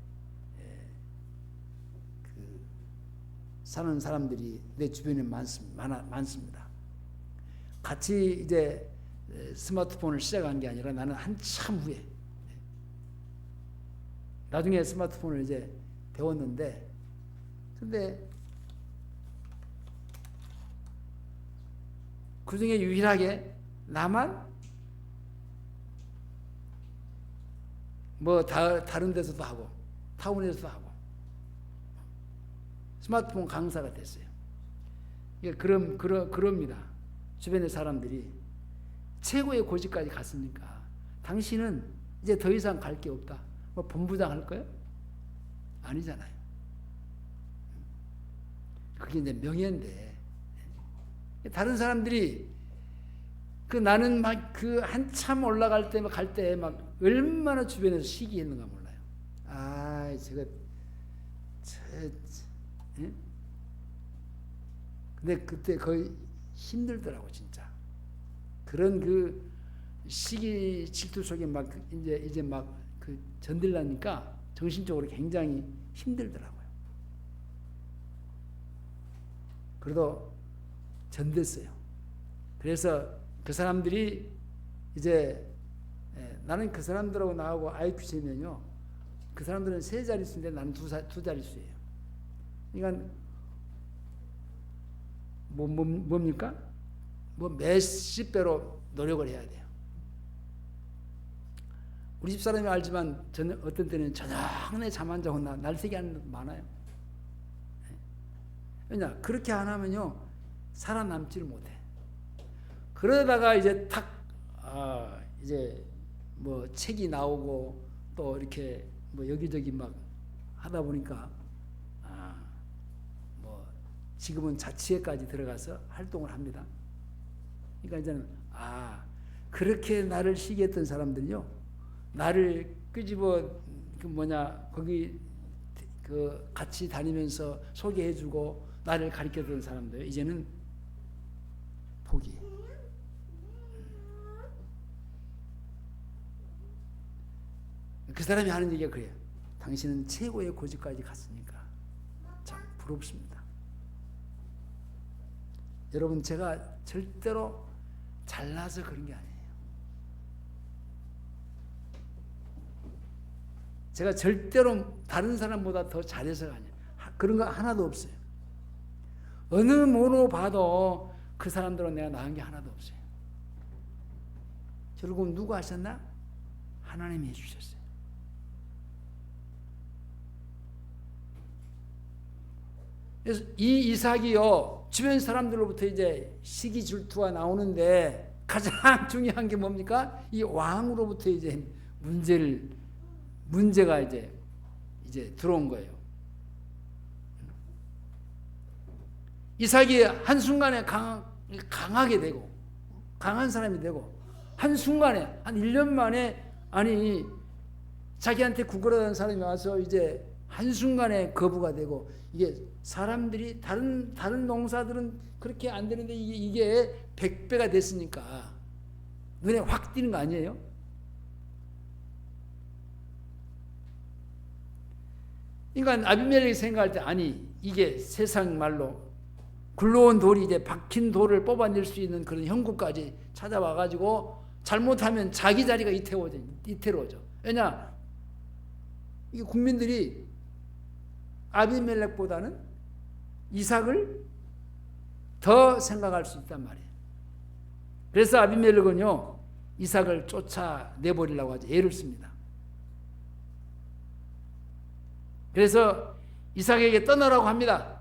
사는 사람들이 내 주변에 많습니다. 같이 이제 스마트폰을 시작한 게 아니라 나는 한참 후에, 나중에 스마트폰을 이제 배웠는데, 근데 그 중에 유일하게 나만 뭐 다른 데서도 하고 타운에서도 하고 스마트폰 강사가 됐어요. 이게 그럽니다. 주변의 사람들이 최고의 고지까지 갔으니까 당신은 이제 더 이상 갈 게 없다. 뭐 본부장 할 거예요? 아니잖아요. 그게 이제 명예인데, 다른 사람들이 나는 막 한참 올라갈 때 갈 때 막 얼마나 주변에서 시기했는가 몰라요. 아, 예? 근데 그때 거의 힘들더라고 진짜. 그런 시기 질투 속에 막 이제 막 견딜라니까 정신적으로 굉장히 힘들더라고요. 그래도 견뎠어요. 그래서 그 사람들이 이제 나는 그 사람들하고 나하고 IQ 재면요, 그 사람들은 3자릿수인데 나는 2자릿수예요. 그러니까 뭡니까? 뭐 몇십 배로 노력을 해야 돼요. 우리 집 사람이 알지만 저는 어떤 때는 저녁내 잠 안 자고 날새기 하는 것도 많아요. 왜냐, 그렇게 안 하면요 살아남지를 못해. 그러다가 이제 이제 뭐 책이 나오고 또 이렇게 뭐 여기저기 막 하다 보니까 뭐 지금은 자치회까지 들어가서 활동을 합니다. 그러니까 이제는 그렇게 나를 시기했던 사람들요, 나를 끄집어 거기 같이 다니면서 소개해주고 나를 가르쳐주던 사람들 이제는 포기. 그 사람이 하는 얘기가 그래요. 당신은 최고의 고지까지 갔으니까 참 부럽습니다. 여러분, 제가 절대로 잘나서 그런 게 아니에요. 제가 절대로 다른 사람보다 더 잘해서가 아니에요. 그런 거 하나도 없어요. 어느 뭐로 봐도 그 사람들은 내가 나은 게 하나도 없어요. 결국 누가 하셨나? 하나님이 해주셨어요. 그래서 이 이삭이요, 주변 사람들로부터 이제 시기 질투가 나오는데 가장 중요한 게 뭡니까? 이 왕으로부터 이제 문제가 이제 들어온 거예요. 이삭이 한순간에 강하게 되고, 강한 사람이 되고, 한순간에, 한 1년 만에, 자기한테 구걸하던 사람이 와서 이제 한순간에 거부가 되고, 이게 사람들이, 다른 농사들은 그렇게 안 되는데 이게 100배가 됐으니까 눈에 확 띄는 거 아니에요? 그러니까 아비멜렉이 생각할 때, 이게 세상 말로 굴러온 돌이 이제 박힌 돌을 뽑아낼 수 있는 그런 형국까지 찾아와가지고 잘못하면 자기 자리가 이태로워져. 왜냐? 이 국민들이 아비멜렉보다는 이삭을 더 생각할 수 있단 말이에요. 그래서 아비멜렉은요, 이삭을 쫓아내버리려고 하죠. 애를 씁니다. 그래서 이삭에게 떠나라고 합니다.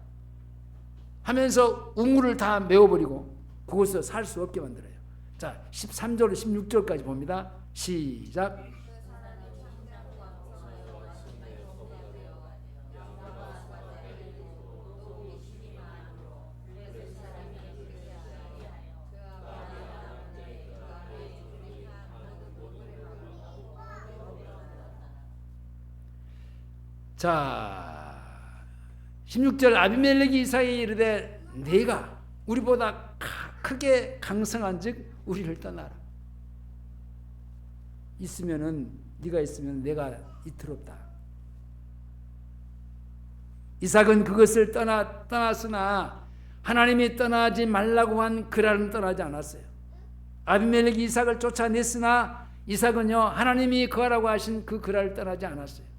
하면서 우물을 다 메워버리고 그곳에서 살 수 없게 만들어요. 자, 13절, 16절까지 봅니다. 시작. 자, 16절 아비멜렉이 이삭에게 이르되 네가 우리보다 크게 강성한즉 우리를 떠나라. 네가 있으면 내가 이틀없다. 이삭은 그것을 떠났으나 하나님이 떠나지 말라고 한 그랄은 떠나지 않았어요. 아비멜렉이 이삭을 쫓아냈으나 이삭은요, 하나님이 거하라고 하신 그 그랄을 떠나지 않았어요.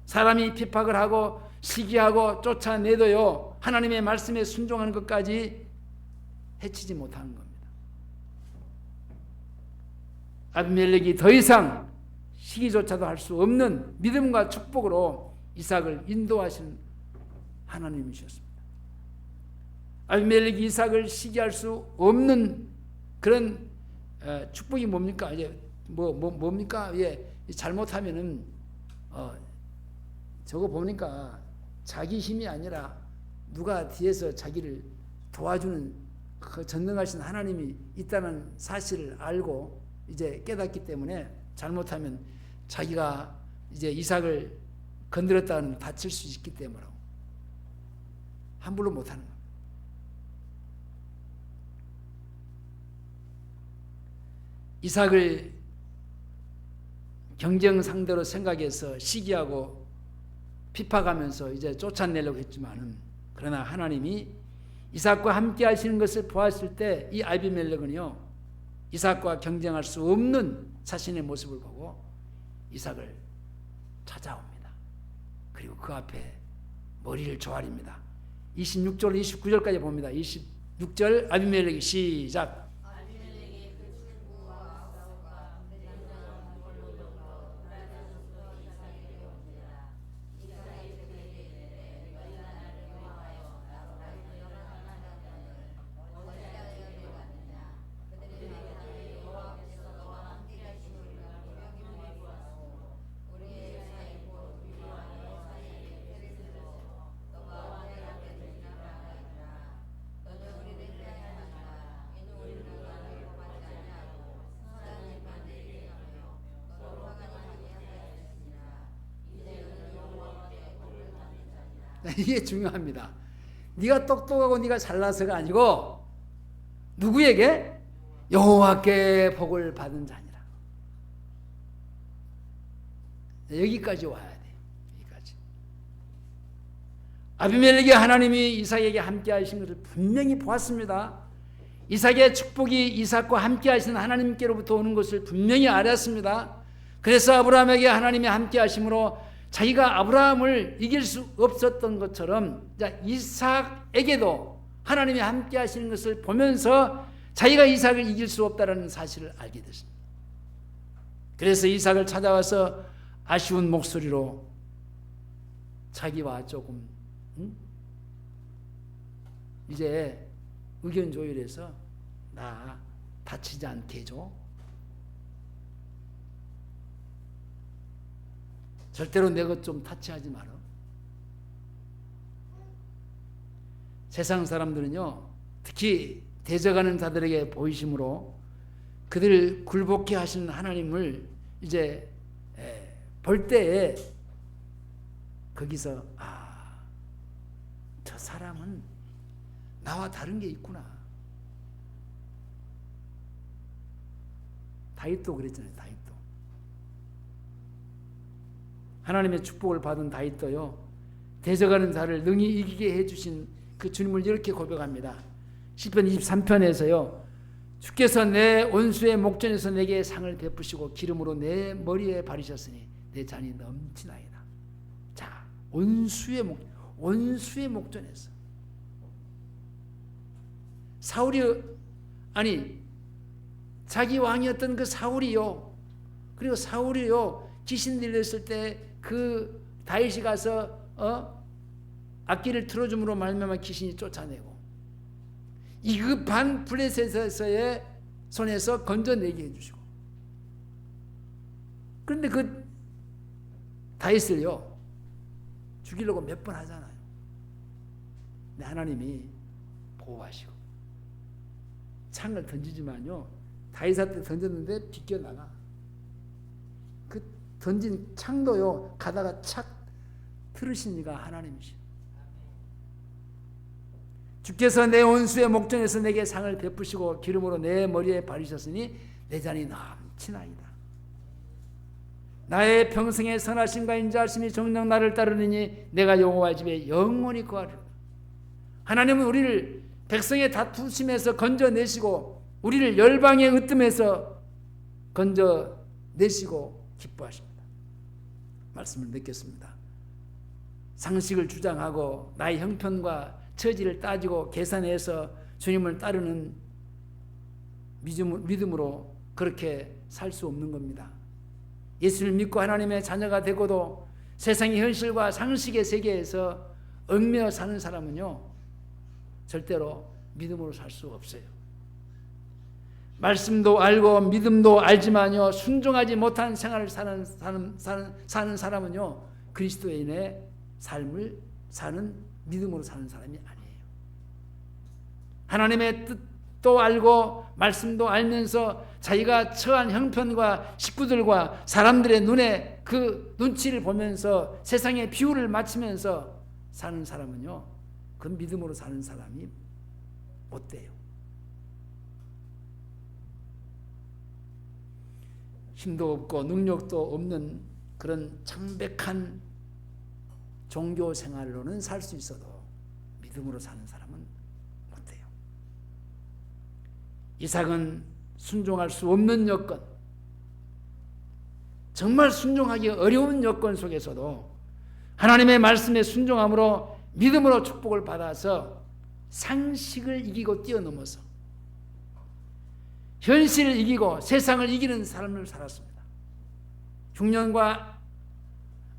사람이 핍박을 하고 시기하고 쫓아내도요, 하나님의 말씀에 순종하는 것까지 해치지 못하는 겁니다. 아비멜렉이 더 이상 시기조차도 할 수 없는 믿음과 축복으로 이삭을 인도하시는 하나님이셨습니다. 아비멜렉이 이삭을 시기할 수 없는 그런 축복이 뭡니까? 이제 뭡니까? 예, 잘못하면은 저거 보니까 자기 힘이 아니라 누가 뒤에서 자기를 도와주는 그 전능하신 하나님이 있다는 사실을 알고 이제 깨닫기 때문에 잘못하면 자기가 이제 이삭을 건드렸다는 다칠 수 있기 때문에 함부로 못하는 겁니다. 이삭을 경쟁 상대로 생각해서 시기하고 핍박하면서 이제 쫓아내려고 했지만은, 그러나 하나님이 이삭과 함께 하시는 것을 보았을 때 이 아비멜렉은요, 이삭과 경쟁할 수 없는 자신의 모습을 보고 이삭을 찾아옵니다. 그리고 그 앞에 머리를 조아립니다. 26절 29절까지 봅니다. 26절 아비멜렉이 시작. 이게 중요합니다. 네가 똑똑하고 네가 잘나서가 아니고 누구에게? 여호와께 복을 받은 자니라. 여기까지 와야 돼요. 여기까지. 아비멜렉이 하나님이 이삭에게 함께 하신 것을 분명히 보았습니다. 이삭의 축복이 이삭과 함께 하시는 하나님께로부터 오는 것을 분명히 알았습니다. 그래서 아브라함에게 하나님이 함께 하심으로 자기가 아브라함을 이길 수 없었던 것처럼 이삭에게도 하나님이 함께 하시는 것을 보면서 자기가 이삭을 이길 수 없다는 사실을 알게 됐습니다. 그래서 이삭을 찾아와서 아쉬운 목소리로 자기와 조금 이제 의견 조율해서 나 다치지 않게 해줘. 절대로 내 것 좀 타치하지 마라. 세상 사람들은요, 특히 대적하는 자들에게 보이심으로 그들을 굴복케 하시는 하나님을 이제 볼 때에 거기서 저 사람은 나와 다른 게 있구나. 다윗도 그랬잖아요. 다윗도 하나님의 축복을 받은 다윗도요, 대적하는 자를 능히 이기게 해주신 그 주님을 이렇게 고백합니다. 시편 23편에서요 주께서 내 원수의 목전에서 내게 상을 베푸시고 기름으로 내 머리에 바르셨으니 내 잔이 넘치나이다. 자, 원수의 목전에서 자기 왕이었던 그 사울이요. 그리고 사울이요, 귀신 들렸을 때 그 다윗이 가서 악기를 틀어줌으로 말미암아 귀신이 쫓아내고, 이급한 블레셋에서의 손에서 건져내게 해주시고, 그런데 그 다윗을요 죽이려고 몇 번 하잖아요. 근데 하나님이 보호하시고 창을 던지지만요, 다윗한테 던졌는데 비껴나가. 그 던진 창도요 가다가 착 틀으신 이가 하나님이시오. 주께서 내 원수의 목전에서 내게 상을 베푸시고 기름으로 내 머리에 바르셨으니 내 잔이 넘치나이다. 나의 평생의 선하심과 인자하심이 정녕 나를 따르느니 내가 여호와의 집에 영원히 거하리로다. 하나님은 우리를 백성의 다투심에서 건져내시고 우리를 열방의 으뜸에서 건져내시고 기뻐하십니다. 말씀을 맺겠습니다. 상식을 주장하고 나의 형편과 처지를 따지고 계산해서 주님을 따르는 믿음으로 그렇게 살 수 없는 겁니다. 예수를 믿고 하나님의 자녀가 되고도 세상의 현실과 상식의 세계에서 얽매여 사는 사람은요 절대로 믿음으로 살 수 없어요. 말씀도 알고 믿음도 알지만요 순종하지 못한 생활을 사는 사람은요 그리스도인의 삶을 사는 믿음으로 사는 사람이 아니에요. 하나님의 뜻도 알고 말씀도 알면서 자기가 처한 형편과 식구들과 사람들의 눈에 그 눈치를 보면서 세상의 비율을 맞추면서 사는 사람은요 그 믿음으로 사는 사람이 못 돼요. 힘도 없고 능력도 없는 그런 창백한 종교 생활로는 살 수 있어도 믿음으로 사는 사람은 못 돼요. 이삭은 순종할 수 없는 여건, 정말 순종하기 어려운 여건 속에서도 하나님의 말씀에 순종함으로 믿음으로 축복을 받아서 상식을 이기고 뛰어넘어서 현실을 이기고 세상을 이기는 삶을 살았습니다. 흉년과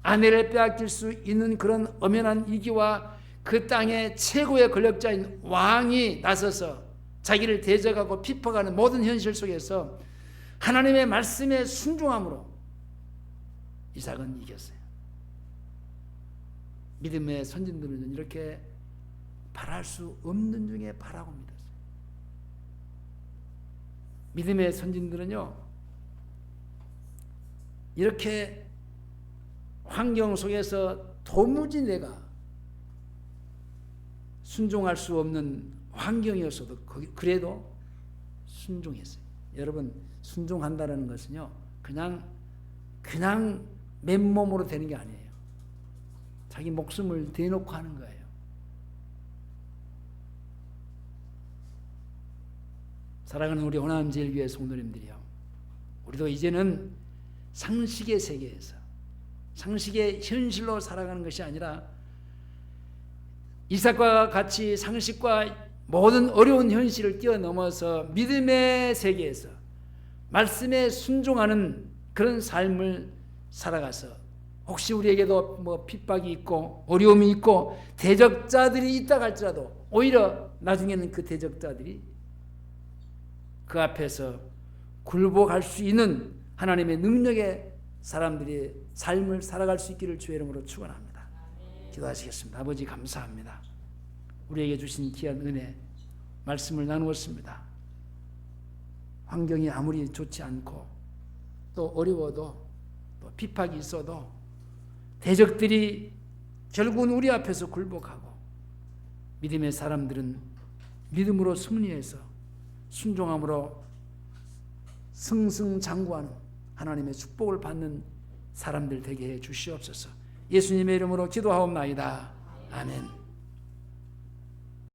아내를 빼앗길 수 있는 그런 엄연한 위기와 그 땅의 최고의 권력자인 왕이 나서서 자기를 대적하고 비판하는 모든 현실 속에서 하나님의 말씀에 순종함으로 이삭은 이겼어요. 믿음의 선진들은 이렇게 바랄 수 없는 중에 바라고 믿었어요. 믿음의 선진들은요 이렇게 환경 속에서 도무지 내가 순종할 수 없는 환경이었어도 그래도 순종했어요. 여러분 순종한다는 것은요 그냥 맨몸으로 되는 게 아니에요. 자기 목숨을 대놓고 하는 거예요. 사랑하는 우리 호남제일교회 성도님들이요, 우리도 이제는 상식의 세계에서 상식의 현실로 살아가는 것이 아니라 이삭과 같이 상식과 모든 어려운 현실을 뛰어넘어서 믿음의 세계에서 말씀에 순종하는 그런 삶을 살아가서 혹시 우리에게도 핍박이 있고 어려움이 있고 대적자들이 있다 할지라도 오히려 나중에는 그 대적자들이 그 앞에서 굴복할 수 있는 하나님의 능력의 사람들이 삶을 살아갈 수 있기를 주의 이름으로 축원합니다. 기도하시겠습니다. 아버지 감사합니다. 우리에게 주신 귀한 은혜 말씀을 나누었습니다. 환경이 아무리 좋지 않고 또 어려워도 또 핍박이 있어도 대적들이 결국은 우리 앞에서 굴복하고 믿음의 사람들은 믿음으로 승리해서 순종함으로 승승장구하는 하나님의 축복을 받는 사람들 되게 해 주시옵소서. 예수님의 이름으로 기도하옵나이다. 아멘.